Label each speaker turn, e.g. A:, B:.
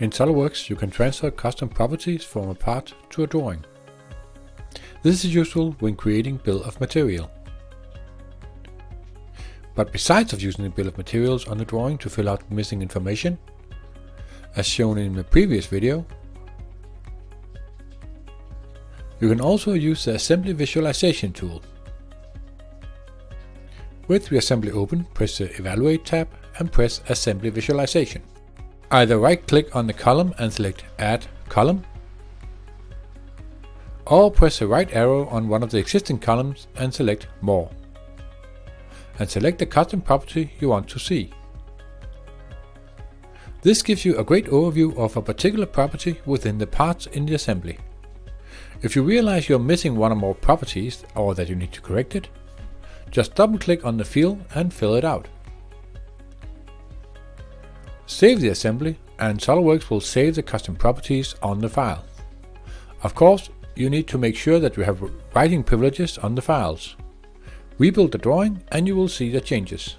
A: In SOLIDWORKS you can transfer custom properties from a part to a drawing. This is useful when creating bill of material. But besides of using the bill of materials on the drawing to fill out missing information, as shown in the previous video, you can also use the Assembly Visualization tool. With the assembly open, press the Evaluate tab and press Assembly Visualization. Either right-click on the column and select Add Column, or press the right arrow on one of the existing columns and select More, and select the custom property you want to see. This gives you a great overview of a particular property within the parts in the assembly. If you realize you're missing one or more properties or that you need to correct it, just double-click on the field and fill it out. Save the assembly and SOLIDWORKS will save the custom properties on the file. Of course, you need to make sure that you have writing privileges on the files. Rebuild the drawing and you will see the changes.